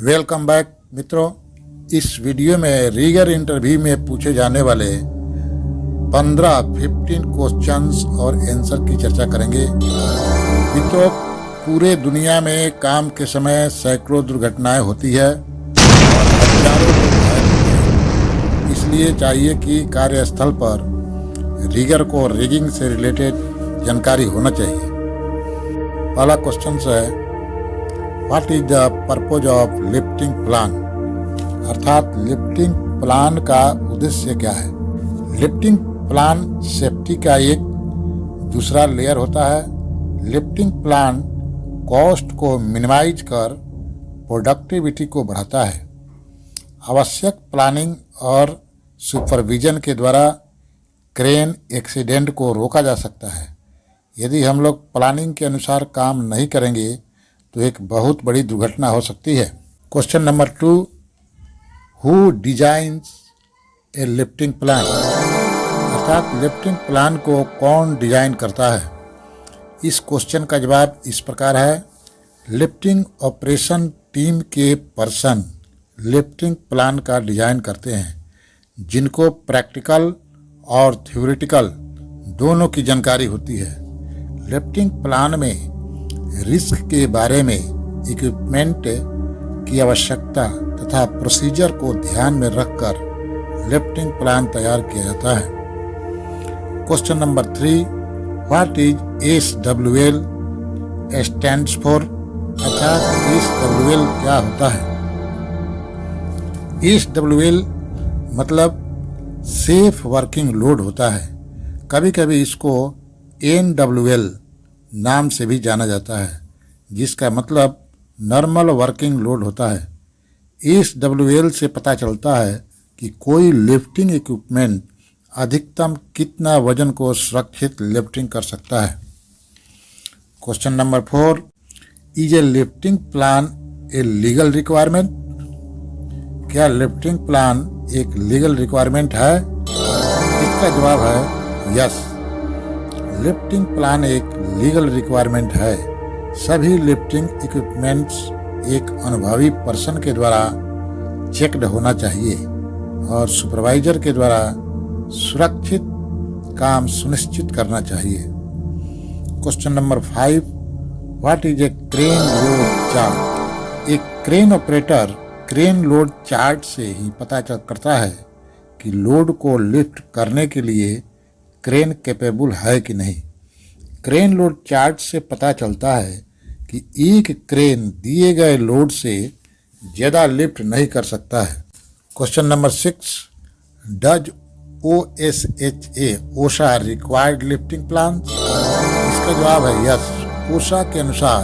Welcome back मित्रों। इस video में रीगर इंटरव्यू में पूछे जाने वाले 15 क्वेश्चंस और आंसर की चर्चा करेंगे। मित्रों, पूरे दुनिया में काम के समय सैकड़ों दुर्घटनाएं होती है और हजारों लोग घायल होते हैं। इसलिए चाहिए कि कार्यस्थल पर रीगर को रिगिंग से रिलेटेड जानकारी होना चाहिए। पहला क्वेश्चन है, what is the purpose of lifting plan, अर्थात लिफ्टिंग प्लान का उद्देश्य क्या है। लिफ्टिंग प्लान सेफ्टी का एक दूसरा लेयर होता है। लिफ्टिंग प्लान कॉस्ट को मिनिमाइज कर प्रोडक्टिविटी को बढ़ाता है। आवश्यक प्लानिंग और सुपरविजन के द्वारा क्रेन एक्सीडेंट को रोका जा सकता है। यदि हम लोग प्लानिंग के अनुसार काम नहीं करेंगे तो एक बहुत बड़ी दुर्घटना हो सकती है। Question number 2, who designs A lifting plan, अर्थात लिफ्टिंग प्लान को कौन डिजाइन करता है। इस क्वेश्चन का जवाब इस प्रकार है, लिफ्टिंग ऑपरेशन टीम के पर्सन लिफ्टिंग प्लान का डिजाइन करते हैं, जिनको प्रैक्टिकल और थ्योरेटिकल दोनों की जानकारी होती है। लिफ्टिंग प्लान में रिस्क के बारे में इक्विपमेंट की आवश्यकता तथा प्रोसीजर को ध्यान में रखकर लिफ्टिंग प्लान तैयार किया जाता है। Question number 3, what is SWL stands for, अर्थात SWL क्या होता है। SWL मतलब सेफ वर्किंग लोड होता है। कभी कभी इसको NWL नाम से भी जाना जाता है, जिसका मतलब नॉर्मल वर्किंग लोड होता है। SWL से पता चलता है कि कोई लिफ्टिंग इक्विपमेंट अधिकतम कितना वजन को सुरक्षित लिफ्टिंग कर सकता है। Question number 4, is a lifting plan a legal requirement, क्या लिफ्टिंग प्लान एक लीगल रिक्वायरमेंट है। इसका जवाब है यस, लिफ्टिंग प्लान एक लीगल रिक्वायरमेंट है। सभी लिफ्टिंग इक्विपमेंट्स एक अनुभवी पर्सन के द्वारा चेक्ड होना चाहिए और सुपरवाइजर के द्वारा सुरक्षित काम सुनिश्चित करना चाहिए। Question number 5, what is a crane load chart, एक crane operator crane load chart से ही पता करता है कि लोड को लिफ्ट करने के लिए क्रेन कैपेबल है कि नहीं। क्रेन लोड चार्ट से पता चलता है कि एक क्रेन दिए गए लोड से ज़्यादा लिफ्ट नहीं कर सकता है। Question number 6, does OSHA required lifting plan, इसका जवाब है यस, OSHA के अनुसार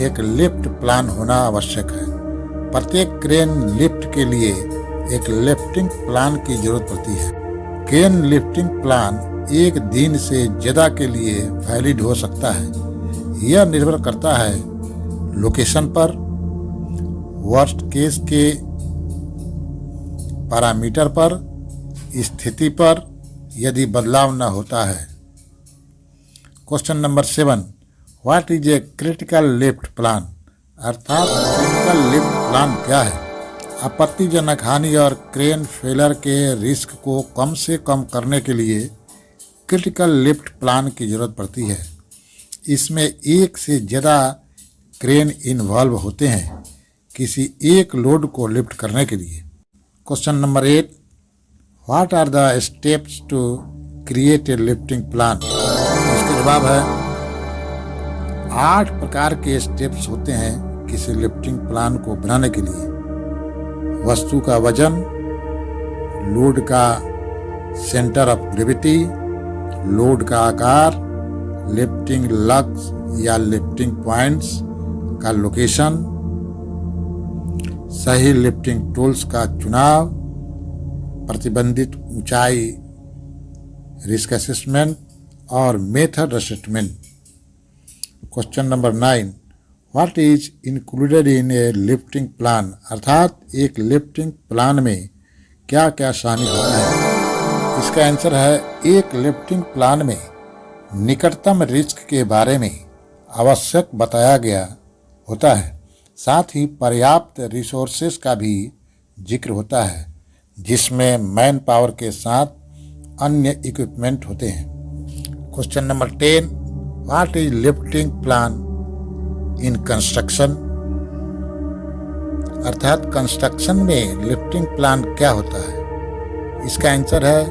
एक लिफ्ट प्लान होना आवश्यक है। प्रत्येक क्रेन लिफ्ट के लिए एक लिफ्टिंग प्लान की जरूरत पड़ती है। क्रेन लिफ्टिंग प्लान एक दिन से ज़्यादा के लिए वैलिड हो सकता है। यह निर्भर करता है लोकेशन पर, वर्स्ट केस के पैरामीटर पर, स्थिति पर, यदि बदलाव न होता है। Question number 7, what is a critical lift plan, अर्थात क्रिटिकल लिफ्ट प्लान क्या है। आपत्तिजनक हानि और क्रेन फेलर के रिस्क को कम से कम करने के लिए क्रिटिकल लिफ्ट प्लान की जरूरत पड़ती है। इसमें एक से ज़्यादा क्रेन इन्वॉल्व होते हैं किसी एक लोड को लिफ्ट करने के लिए। Question number 8, what are the steps to create a lifting plan, इसका जवाब है 8 प्रकार के स्टेप्स होते हैं किसी लिफ्टिंग प्लान को बनाने के लिए। वस्तु का वजन, लोड का सेंटर ऑफ ग्रेविटी, लोड का आकार, लिफ्टिंग लग्स या लिफ्टिंग पॉइंट्स का लोकेशन, सही लिफ्टिंग टूल्स का चुनाव, प्रतिबंधित ऊंचाई रिस्क असेसमेंट और method assessment. Question number 9, what is included in A lifting plan, अर्थात एक लिफ्टिंग प्लान में क्या क्या शामिल होता है। इसका आंसर है, एक लिफ्टिंग प्लान में निकटतम रिस्क के बारे में आवश्यक बताया गया होता है। साथ ही पर्याप्त रिसोर्सेस का भी जिक्र होता है, जिसमें मैन पावर के साथ अन्य इक्विपमेंट होते हैं। Question number 10, what is lifting plan in construction? अर्थात कंस्ट्रक्शन में लिफ्टिंग प्लान क्या होता है? इसका आंसर है,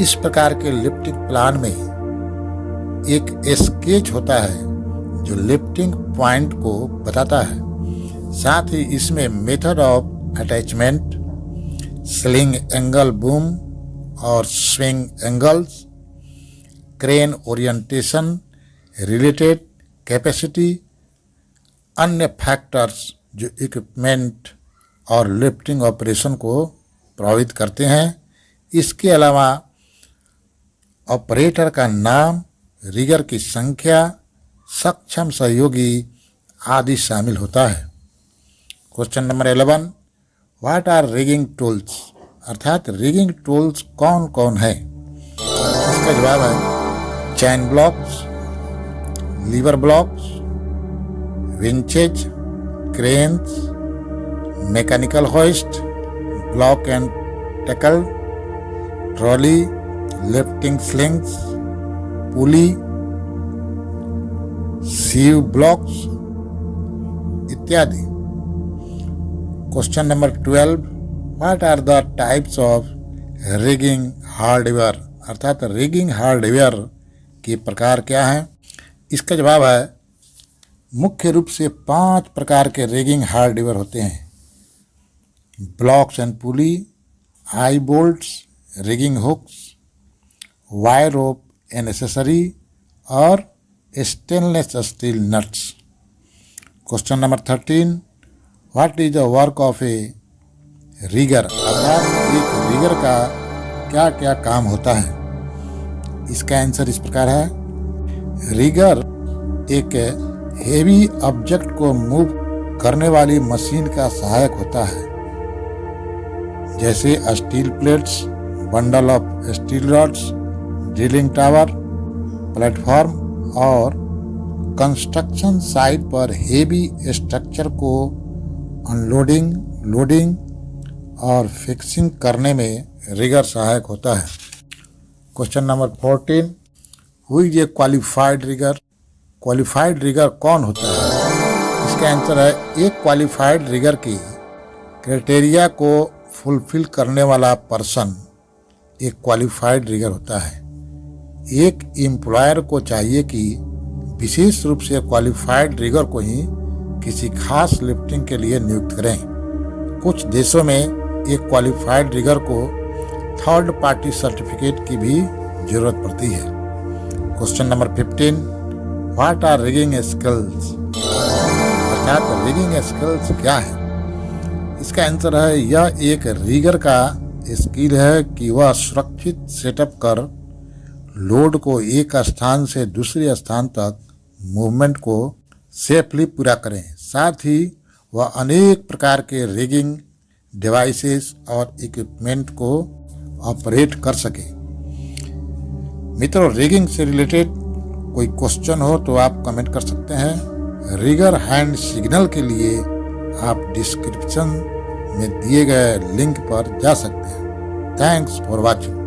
इस प्रकार के लिफ्टिंग प्लान में एक स्केच होता है जो लिफ्टिंग पॉइंट को बताता है। साथ ही इसमें method of attachment, sling angle boom और swing angles, crane orientation, related capacity, अन्य फैक्टर्स जो इक्विपमेंट और लिफ्टिंग ऑपरेशन को प्रभावित करते हैं। इसके अलावा ऑपरेटर का नाम, रिगर की संख्या, सक्षम सहयोगी आदि शामिल होता है। Question number 11, what are rigging tools? अर्थात रिगिंग टूल्स कौन कौन है? इसका जवाब है, chain blocks, lever blocks, winches, cranes, mechanical hoist, block and tackle, trolley, lifting slings, pulley, sheave blocks इत्यादि। Question number 12, what are the types of rigging hardware? अर्थात rigging hardware के प्रकार क्या हैं? इसका जवाब है, मुख्य रूप से 5 प्रकार के रिगिंग हार्डवेयर होते हैं। Blocks and pulley, eye bolts, rigging hooks, wire rope and accessory और stainless steel nuts. Question number 13, what is the work of a rigger? अर्थात एक रिगर का क्या क्या काम होता है? इसका आंसर इस प्रकार है, रिगर एक हेवी ऑब्जेक्ट को मूव करने वाली मशीन का सहायक होता है, जैसे steel plates, bundle of steel rods, drilling tower, platform और कंस्ट्रक्शन साइट पर हेवी स्ट्रक्चर को अनलोडिंग, लोडिंग और फिक्सिंग करने में रिगर सहायक होता है। Question number 14, who is a qualified rigger? Qualified rigger कौन होता है? इसका आंसर है, एक क्वालिफाइड रिगर की क्राइटेरिया को फुलफिल करने वाला पर्सन एक क्वालिफाइड रिगर होता है। एक एम्प्लॉयर को चाहिए कि विशेष रूप से क्वालिफाइड रिगर को ही किसी खास लिफ्टिंग के लिए नियुक्त करें। कुछ देशों में एक क्वालिफाइड रिगर को थर्ड पार्टी सर्टिफिकेट की भी जरूरत पड़ती है। Question number 15, what are rigging skills? अर्थात रिगिंग स्किल्स क्या है? इसका आंसर है, यह एक रिगर का स्किल है कि वह सुरक्षित सेटअप कर लोड को एक स्थान से दूसरे स्थान तक मूवमेंट को सेफली पूरा करें। साथ ही वह अनेक प्रकार के रिगिंग डिवाइसेस और इक्विपमेंट को ऑपरेट कर सके। मित्रों, रिगिंग से रिलेटेड कोई क्वेश्चन हो तो आप कमेंट कर सकते हैं। रिगर हैंड सिग्नल के लिए आप डिस्क्रिप्शन में दिए गए लिंक पर जा सकते हैं। Thanks for watching.